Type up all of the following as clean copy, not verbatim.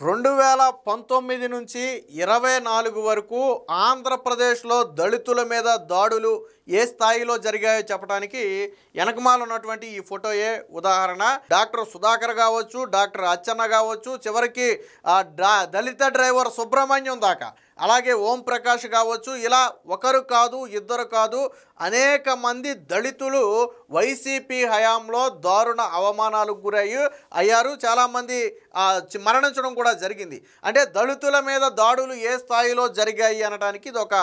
2019 నుంచి 24 వరకు ఆంధ్రప్రదేశ్లో దళితుల మీద దాడులు ఏ స్థాయిలో జరిగాయో చెప్పడానికి వెనకమాల ఉన్నటువంటి ఈ ఫోటోయే ఉదాహరణ. డాక్టర్ సుధాకర్ కావచ్చు, డాక్టర్ అచ్చన్న కావచ్చు, చివరికి దళిత డ్రైవర్ సుబ్రహ్మణ్యం దాకా, అలాగే ఓం ప్రకాష్ కావచ్చు, ఇలా ఒకరు కాదు ఇద్దరు కాదు అనేక మంది దళితులు వైసీపీ హయాంలో దారుణ అవమానాలకు అయ్యారు. చాలామంది మరణించడం కూడా జరిగింది. అంటే దళితుల మీద దాడులు ఏ స్థాయిలో జరిగాయి అనడానికి ఇది ఒక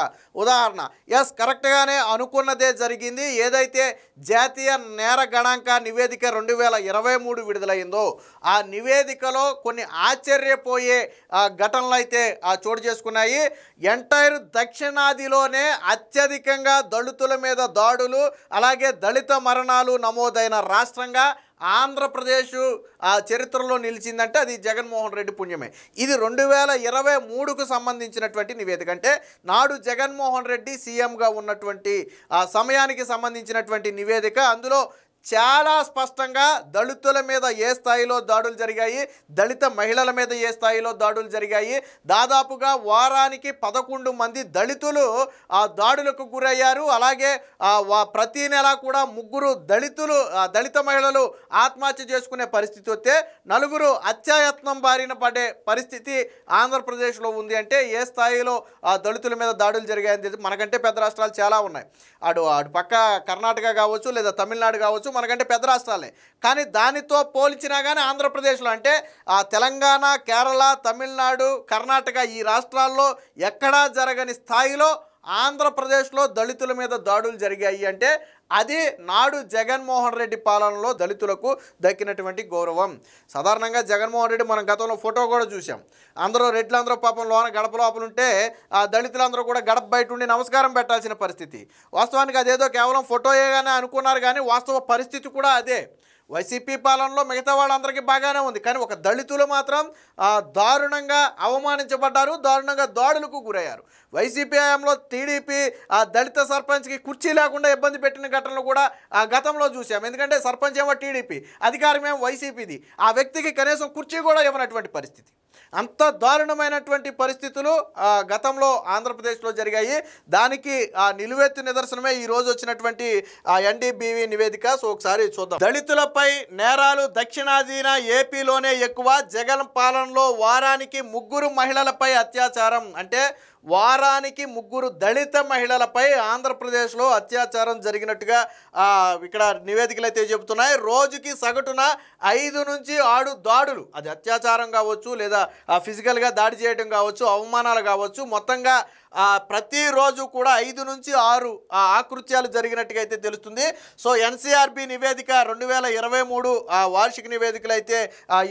ఉదాహరణ. ఎస్, కరెక్ట్గానే అనుకున్నదే జరిగింది. ఏదైతే జాతీయ నేర గణాంక నివేదిక 2023 విడుదలైందో ఆ నివేదికలో కొన్ని ఆశ్చర్యపోయే ఘటనలు అయితే చోటు చేసుకున్నాయి. ఎంటైర్ దక్షిణాదిలోనే అత్యధికంగా దళితుల మీద దాడులు, అలాగే దళిత మరణాలు నమోదైన రాష్ట్రంగా ఆంధ్రప్రదేశ్ చరిత్రలో నిలిచిందంటే అది జగన్మోహన్ రెడ్డి పుణ్యమే. ఇది 2023కు సంబంధించినటువంటి నివేదిక. అంటే నాడు జగన్మోహన్ రెడ్డి సీఎంగా ఉన్నటువంటి సమయానికి సంబంధించినటువంటి నివేదిక. అందులో చాలా స్పష్టంగా దళితుల మీద ఏ స్థాయిలో దాడులు జరిగాయి, దళిత మహిళల మీద ఏ స్థాయిలో దాడులు జరిగాయి, దాదాపుగా వారానికి 11 మంది దళితులు దాడులకు గురయ్యారు. అలాగే ప్రతి నెల కూడా 3 దళిత మహిళలు ఆత్మహత్య చేసుకునే పరిస్థితి వస్తే 4 హత్యాయత్నం బారిన పడే పరిస్థితి ఆంధ్రప్రదేశ్లో ఉంది. అంటే ఏ స్థాయిలో దళితుల మీద దాడులు జరిగాయని మనకంటే పెద్ద రాష్ట్రాలు చాలా ఉన్నాయి. అటు పక్క కర్ణాటక కావచ్చు, లేదా తమిళనాడు కావచ్చు, మనకంటే పెద్ద రాష్ట్రాలే. కానీ దానితో పోల్చినా కానీ ఆంధ్రప్రదేశ్లో, అంటే తెలంగాణ, కేరళ, తమిళనాడు, కర్ణాటక ఈ రాష్ట్రాల్లో ఎక్కడా జరగని స్థాయిలో ఆంధ్రప్రదేశ్లో దళితుల మీద దాడులు జరిగాయి. అంటే అది నాడు జగన్మోహన్ రెడ్డి పాలనలో దళితులకు దక్కినటువంటి గౌరవం. సాధారణంగా జగన్మోహన్ రెడ్డి మనం గతంలో ఫోటో కూడా చూసాం. రెడ్లందరూ పాపం గడప లోపల ఉంటే దళితులందరూ కూడా గడప బయట ఉండి నమస్కారం పెట్టాల్సిన పరిస్థితి. వాస్తవానికి అదేదో కేవలం ఫోటోయేగానే అనుకున్నారు, కానీ వాస్తవ పరిస్థితి కూడా అదే. వైసీపీ పాలనలో మిగతా వాళ్ళందరికీ బాగానే ఉంది, కానీ ఒక దళితులు మాత్రం దారుణంగా అవమానించబడ్డారు, దారుణంగా దాడులకు గురయ్యారు. వైసీపీ హయాంలో టీడీపీ దళిత సర్పంచ్కి కుర్చీ లేకుండా ఇబ్బంది పెట్టిన ఘటనలు కూడా గతంలో చూసాం. ఎందుకంటే సర్పంచ్ ఏమో టీడీపీ, అధికారం ఏమో వైసీపీది. ఆ వ్యక్తికి కనీసం కుర్చీ కూడా ఇవ్వనటువంటి పరిస్థితి. అంత దారుణమైనటువంటి పరిస్థితులు గతంలో ఆంధ్రప్రదేశ్లో జరిగాయి. దానికి నిలువెత్తు నిదర్శనమే ఈరోజు వచ్చినటువంటి ఎన్డీబీవీ నివేదిక. సో ఒకసారి చూద్దాం. దళితులపై నేరాలు దక్షిణాదిన ఏపీలోనే ఎక్కువ. జగన్ పాలనలో వారానికి 3 మహిళలపై అత్యాచారం. అంటే వారానికి 3 దళిత మహిళలపై ఆంధ్రప్రదేశ్లో అత్యాచారం జరిగినట్టుగా ఇక్కడ నివేదికలు అయితే చెబుతున్నాయి. రోజుకి సగటున 5 నుంచి 6 దాడులు, అది అత్యాచారం కావచ్చు, లేదా ఫిజికల్గా దాడి చేయడం కావచ్చు, అవమానాలు కావచ్చు, మొత్తంగా ప్రతిరోజు కూడా 5 నుంచి 6 ఆకృత్యాలు జరిగినట్టుగా అయితే తెలుస్తుంది. సో ఎన్సీఆర్బీ నివేదిక 2023 వార్షిక నివేదికలు అయితే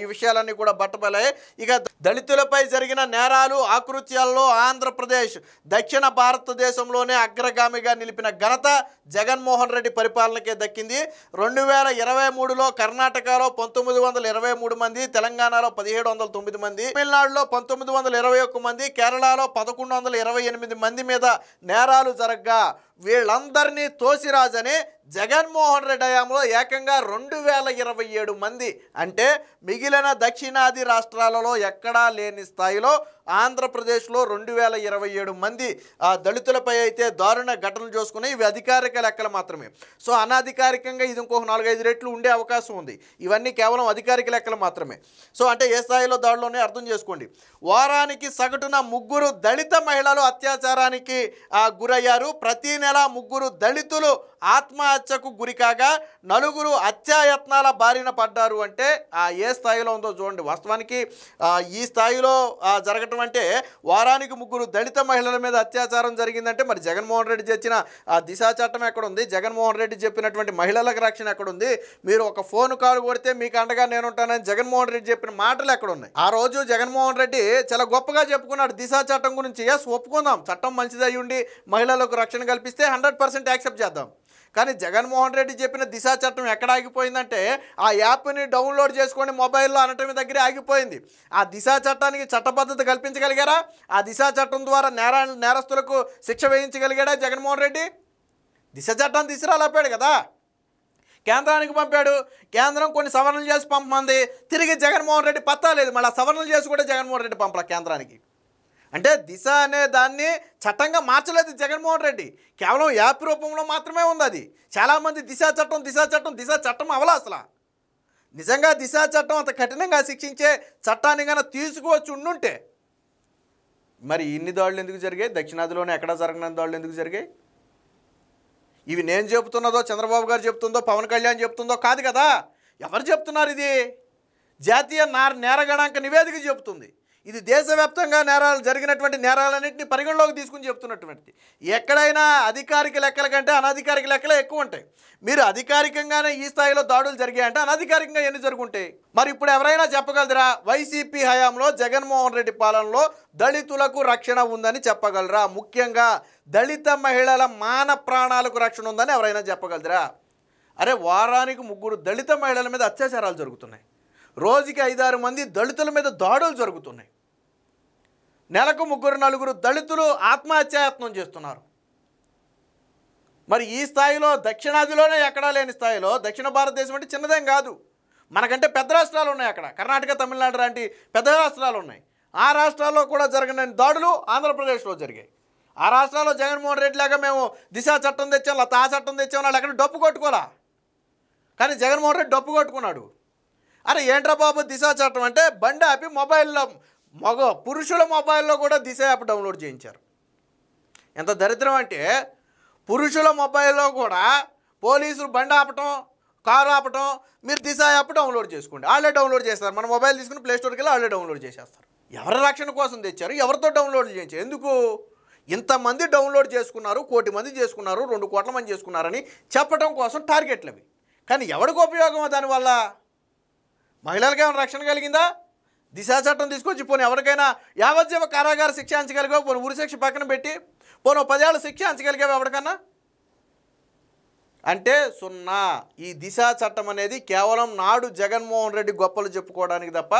ఈ విషయాలన్నీ కూడా బట్టబయలాయి. ఇక దళితులపై జరిగిన నేరాలు ఆకృత్యాల్లో ఆంధ్రప్రదేశ్ దక్షిణ భారతదేశంలోనే అగ్రగామిగా నిలిపిన ఘనత జగన్మోహన్ రెడ్డి పరిపాలనకే దక్కింది. 2023లో కర్ణాటకలో 1923 మంది, తెలంగాణలో 1709 మంది, తమిళనాడులో 1921 మంది, కేరళలో 1128 మంది మీద నేరాలు జరగ్గా వీళ్ళందరినీ తోసిరాజని జగన్మోహన్ రెడ్డి హయాంలో ఏకంగా 2027 మంది, అంటే మిగిలిన దక్షిణాది రాష్ట్రాలలో ఎక్కడా లేని స్థాయిలో ఆంధ్రప్రదేశ్లో 2027 మంది దళితులపై అయితే దారుణ ఘటనలు చూసుకున్నాయి. ఇవి అధికారిక లెక్కలు మాత్రమే. సో అనధికారికంగా ఇది ఇంకొక 4-5 రెట్లు ఉండే అవకాశం ఉంది. ఇవన్నీ కేవలం అధికారిక లెక్కలు మాత్రమే. సో అంటే ఏ స్థాయిలో దాడులోనే అర్థం చేసుకోండి. వారానికి సగటున 3 దళిత మహిళలు అత్యాచారానికి గురయ్యారు. ప్రతి నెల 3 దళితులు ఆత్మహత్యకు గురికాగా 4 హత్యాయత్నాల బారిన పడ్డారు. అంటే ఏ స్థాయిలో ఉందో చూడండి. వాస్తవానికి ఈ స్థాయిలో జరగటం అంటే వారానికి 3 దళిత మహిళల మీద అత్యాచారం జరిగిందంటే మరి జగన్మోహన్ రెడ్డి తెచ్చిన దిశా చట్టం ఎక్కడుంది? జగన్మోహన్ రెడ్డి చెప్పినటువంటి మహిళలకు రక్షణ ఎక్కడుంది? మీరు ఒక ఫోన్ కాల్ కొడితే మీకు అండగా నేనుంటానని జగన్మోహన్ రెడ్డి చెప్పిన మాటలు ఎక్కడున్నాయి? ఆ రోజు జగన్మోహన్ రెడ్డి చాలా గొప్పగా చెప్పుకున్నాడు దిశా చట్టం గురించి. ఎస్, ఒప్పుకుందాం, చట్టం మంచిదై ఉండి మహిళలకు రక్షణ కల్పిస్తే 100% యాక్సెప్ట్ చేద్దాం. కానీ జగన్మోహన్ రెడ్డి చెప్పిన దిశా చట్టం ఎక్కడ ఆగిపోయిందంటే ఆ యాప్ని డౌన్లోడ్ చేసుకొని మొబైల్లో అనటం దగ్గరే ఆగిపోయింది. ఆ దిశా చట్టానికి చట్టబద్ధత కల్పించగలిగారా? ఆ దిశా చట్టం ద్వారా నేరస్తులకు శిక్ష వేయించగలిగాడా జగన్మోహన్ రెడ్డి? దిశ చట్టాన్ని తీసుకురాలేపాడు కదా. కేంద్రానికి పంపాడు. కేంద్రం కొన్ని సవరణలు చేసి పంపమంది. తిరిగి జగన్మోహన్ రెడ్డి పత్తా లేదు. మళ్ళీ సవరణలు చేసి కూడా జగన్మోహన్ రెడ్డి పంపలా కేంద్రానికి. అంటే దిశ అనే దాన్ని చట్టంగా మార్చలేదు జగన్మోహన్ రెడ్డి. కేవలం యాప్ రూపంలో మాత్రమే ఉంది అది. చాలామంది దిశ చట్టం అవలా అసలు. నిజంగా దిశ చట్టం అంత కఠినంగా శిక్షించే చట్టాన్ని కన్నా తీసుకువచ్చి ఉండుంటే మరి ఇన్ని దాడులు ఎందుకు జరిగాయి? దక్షిణాదిలోనే ఎక్కడా జరగని దాడులు ఎందుకు జరిగాయి? ఇవి నేను చెబుతున్నదో, చంద్రబాబు గారు చెప్తుందో, పవన్ కళ్యాణ్ చెప్తుందో కాదు కదా. ఎవరు చెప్తున్నారు? ఇది జాతీయ నేర గణాంక నివేదిక చెబుతుంది. ఇది దేశవ్యాప్తంగా నేరాలు జరిగినటువంటి నేరాలన్నింటినీ పరిగణలోకి తీసుకుని చెప్తున్నటువంటిది. ఎక్కడైనా అధికారిక లెక్కల కంటే అనధికారిక లెక్కలే ఎక్కువ ఉంటాయి. మీరు అధికారికంగానే ఈ స్థాయిలో దాడులు జరిగాయంటే అనధికారికంగా ఎన్ని జరుగుంటాయి? మరి ఇప్పుడు ఎవరైనా చెప్పగలరా వైసీపీ హయాంలో జగన్మోహన్ రెడ్డి పాలనలో దళితులకు రక్షణ ఉందని చెప్పగలరా? ముఖ్యంగా దళిత మహిళల మాన ప్రాణాలకు రక్షణ ఉందని ఎవరైనా చెప్పగలరా? అరే, వారానికి 3 దళిత మహిళల మీద అత్యాచారాలు జరుగుతున్నాయి. రోజుకి 5-6 మంది దళితుల మీద దాడులు జరుగుతున్నాయి. నెలకు 3-4 దళితులు ఆత్మహత్యాయత్నం చేస్తున్నారు. మరి ఈ స్థాయిలో దక్షిణాదిలోనే ఎక్కడా లేని స్థాయిలో, దక్షిణ భారతదేశం అంటే చిన్నదేం కాదు, మనకంటే పెద్ద రాష్ట్రాలు ఉన్నాయి అక్కడ. కర్ణాటక, తమిళనాడు లాంటి పెద్ద రాష్ట్రాలు ఉన్నాయి. ఆ రాష్ట్రాల్లో కూడా జరిగిన దాడులు ఆంధ్రప్రదేశ్లో జరిగాయి. ఆ రాష్ట్రాల్లో జగన్మోహన్ రెడ్డి లాగా మేము దిశ చట్టం తెచ్చాం, ఆ చట్టం తెచ్చాం, వాళ్ళు ఎక్కడ డప్పు కొట్టుకోలా. కానీ జగన్మోహన్ రెడ్డి డప్పు కొట్టుకున్నాడు. అరే ఏంట్రా బాబు దిశ చట్టం అంటే బండి ఆపి మొబైల్లో పురుషుల మొబైల్లో కూడా దిశ యాప్ డౌన్లోడ్ చేయించారు. ఎంత దరిద్రం అంటే పురుషుల మొబైల్లో కూడా పోలీసులు బండి ఆపటం, కారు ఆపటం, మీరు దిశ యాప్ డౌన్లోడ్ చేసుకోండి. వాళ్ళే డౌన్లోడ్ చేస్తారు. మన మొబైల్ తీసుకుని ప్లేస్టోర్కి వెళ్ళి వాళ్ళే డౌన్లోడ్ చేసేస్తారు. ఎవరి రక్షణ కోసం తెచ్చారు? ఎవరితో డౌన్లోడ్ చేయించారు? ఎందుకు ఇంతమంది డౌన్లోడ్ చేసుకున్నారు, 1 కోటి మంది చేసుకున్నారు, 2 కోట్ల మంది చేసుకున్నారని చెప్పడం కోసం టార్గెట్లు అవి. కానీ ఎవరికి ఉపయోగమో దానివల్ల? మహిళలకు ఏమైనా రక్షణ కలిగిందా? దిశ చట్టం తీసుకొచ్చి పోనీ ఎవరికైనా యావజ్జీవ కారాగార శిక్ష అంచగలిగావు, పోనీ ఉరి శిక్ష పక్కన పెట్టి పోనీ 10 ఏళ్ళ శిక్ష అంచగలిగావు ఎవరికన్నా? అంటే 0. ఈ దిశ చట్టం అనేది కేవలం నాడు జగన్మోహన్ రెడ్డి గొప్పలు చెప్పుకోవడానికి తప్ప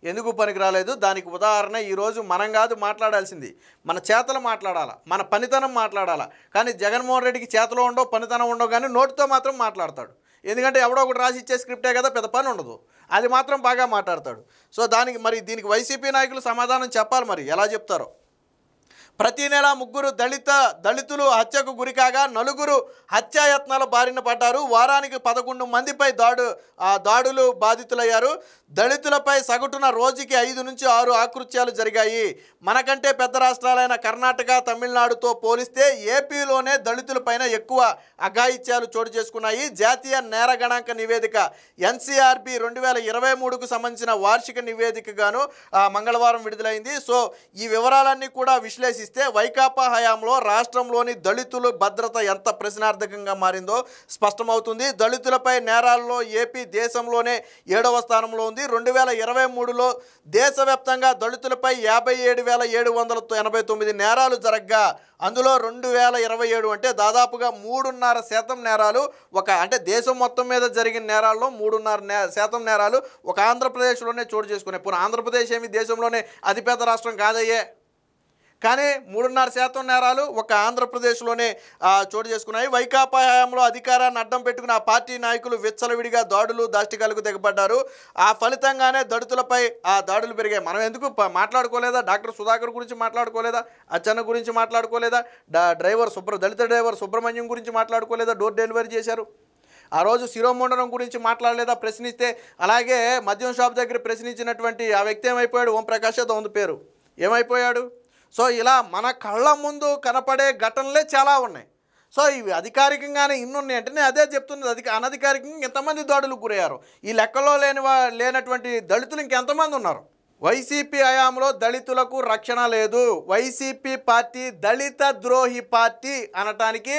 ఎందుకు పనికిరాలేదు. దానికి ఉదాహరణ ఈరోజు మనం కాదు మాట్లాడాల్సింది, మన చేతలు మాట్లాడాలా, మన పనితనం మాట్లాడాలా. కానీ జగన్మోహన్ రెడ్డికి చేతలో ఉండవు, పనితనం ఉండవు, కానీ నోటితో మాత్రం మాట్లాడతాడు. ఎందుకంటే ఎవడో ఒకటి రాసి ఇచ్చే స్క్రిప్టే కదా, పెద్ద పని ఉండదు, అది మాత్రం బాగా మాట్లాడతాడు. సో దీనికి వైసీపీ నాయకులు సమాధానం చెప్పాలి. మరి ఎలా చెప్తారో? ప్రతి నెల 3 దళితులు హత్యకు గురికాగా 4 హత్యాయత్నాల బారిన పడ్డారు. వారానికి 11 మందిపై దాడులు బాధితులయ్యారు. దళితులపై సగటున రోజుకి 5 నుంచి 6 ఆకృత్యాలు జరిగాయి. మనకంటే పెద్ద రాష్ట్రాలైన కర్ణాటక, తమిళనాడుతో పోలిస్తే ఏపీలోనే దళితులపైన ఎక్కువ అఘాయిత్యాలు చోటు చేసుకున్నాయి. జాతీయ నేర గణాంక నివేదిక ఎన్సీఆర్బీ 2023కు సంబంధించిన వార్షిక నివేదికగాను మంగళవారం విడుదలైంది. సో ఈ వివరాలన్నీ కూడా విశ్లేషిస్తే వైకాపా హయాంలో రాష్ట్రంలోని దళితుల భద్రత ఎంత ప్రశ్నార్థకంగా మారిందో స్పష్టమవుతుంది. దళితులపై నేరాల్లో ఏపీ దేశంలోనే 7వ స్థానంలో ఉంది. 2023లో దేశవ్యాప్తంగా దళితులపై 57,789 నేరాలు జరగ్గా అందులో 2027 అంటే దాదాపుగా 3.5% నేరాలు అంటే దేశం మొత్తం మీద జరిగిన నేరాల్లో 3.5% నేరాలు ఒక ఆంధ్రప్రదేశ్లోనే చోటు చేసుకున్నాయి. పూర్ణ ఆంధ్రప్రదేశ్ ఏమి దేశంలోనే అతిపెద్ద రాష్ట్రం కాదయ్యే, కానీ 3.5% నేరాలు ఒక ఆంధ్రప్రదేశ్లోనే చోటు చేసుకున్నాయి. వైకాపా హయాంలో అధికారాన్ని అడ్డం పెట్టుకున్న ఆ పార్టీ నాయకులు విచ్చలవిడిగా దాడులు, దాష్టికాలకు దిగబడ్డారు. ఆ ఫలితంగానే దళితులపై దాడులు పెరిగాయి. మనం ఎందుకు మాట్లాడుకోలేదా? డాక్టర్ సుధాకర్ గురించి మాట్లాడుకోలేదా? అచ్చన్న గురించి మాట్లాడుకోలేదా? దళిత డ్రైవర్ సుబ్రహ్మణ్యం గురించి మాట్లాడుకోలేదా? డోర్ డెలివరీ చేశారు. ఆ రోజు శిరోమండనం గురించి మాట్లాడలేదా? ప్రశ్నిస్తే అలాగే మద్యం షాప్ దగ్గర ప్రశ్నించినటువంటి ఆ వ్యక్తి ఏమైపోయాడు? ఓంప్రకాష్ ఏదో ఉంది పేరు, ఏమైపోయాడు? సో ఇలా మన కళ్ళ ముందు కనపడే ఘటనలే చాలా ఉన్నాయి. సో ఇవి అధికారికంగానే ఇన్ని ఉన్నాయి అంటే నేను అదే చెప్తున్నది. అనధికారికంగా ఎంతమంది దాడులకు గురయ్యారు? ఈ లెక్కలో లేనటువంటి దళితులు ఇంకెంతమంది ఉన్నారు? వైసీపీ హయాంలో దళితులకు రక్షణ లేదు. వైసీపీ పార్టీ దళిత ద్రోహి పార్టీ అనటానికి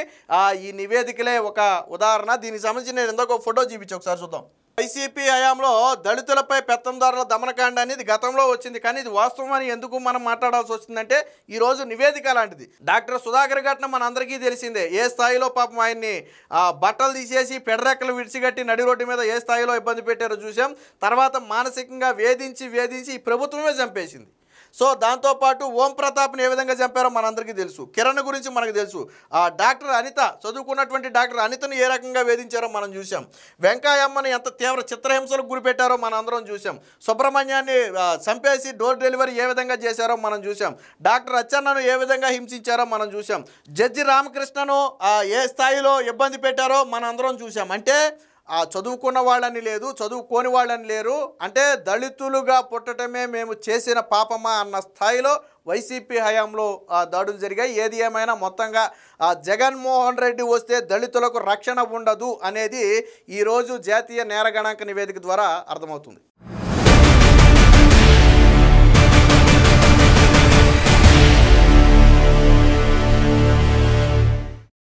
ఈ నివేదికలే ఒక ఉదాహరణ. దీనికి సంబంధించి నేను ఎందుకు ఫోటో చూపించి ఒకసారి చూద్దాం. వైసీపీ హయాంలో దళితులపై పెత్తందారుల దమనకాండ అనేది గతంలో వచ్చింది, కానీ ఇది వాస్తవం అని ఎందుకు మనం మాట్లాడాల్సి వచ్చిందంటే ఈరోజు నివేదిక లాంటిది. డాక్టర్ సుధాకర్ ఘటన మనందరికీ తెలిసిందే. ఏ స్థాయిలో పాపం ఆయన్ని బట్టలు తీసేసి పెడరెక్కలు విడిచిగట్టి నడి రోడ్డు మీద ఏ స్థాయిలో ఇబ్బంది పెట్టారో చూసాం. తర్వాత మానసికంగా వేధించి ఈ ప్రభుత్వమే చంపేసింది. సో దాంతోపాటు ఓం ప్రతాప్ని ఏ విధంగా చంపారో మనందరికీ తెలుసు. కిరణ్ గురించి మనకు తెలుసు. ఆ డాక్టర్ అనిత, చదువుకున్నటువంటి డాక్టర్ అనితను ఏ రకంగా వేధించారో మనం చూసాం. వెంకాయమ్మని ఎంత తీవ్ర చిత్రహింసలకు గురిపెట్టారో మనం అందరం చూసాం. సుబ్రహ్మణ్యాన్ని చంపేసి డోర్ డెలివరీ ఏ విధంగా చేశారో మనం చూసాం. డాక్టర్ అచ్చెన్నను ఏ విధంగా హింసించారో మనం చూసాం. జడ్జి రామకృష్ణను ఏ స్థాయిలో ఇబ్బంది పెట్టారో మనం అందరం చూసాం. అంటే చదువుకున్న వాళ్ళని లేదు, చదువుకోని వాళ్ళని లేరు, అంటే దళితులుగా పుట్టడమే మేము చేసిన పాపమా అన్న స్థాయిలో వైసీపీ హయాంలో దాడులు జరిగాయి. ఏది ఏమైనా మొత్తంగా జగన్మోహన్ రెడ్డి వస్తే దళితులకు రక్షణ ఉండదు అనేది ఈరోజు జాతీయ నేర గణాంక నివేదిక ద్వారా అర్థమవుతుంది.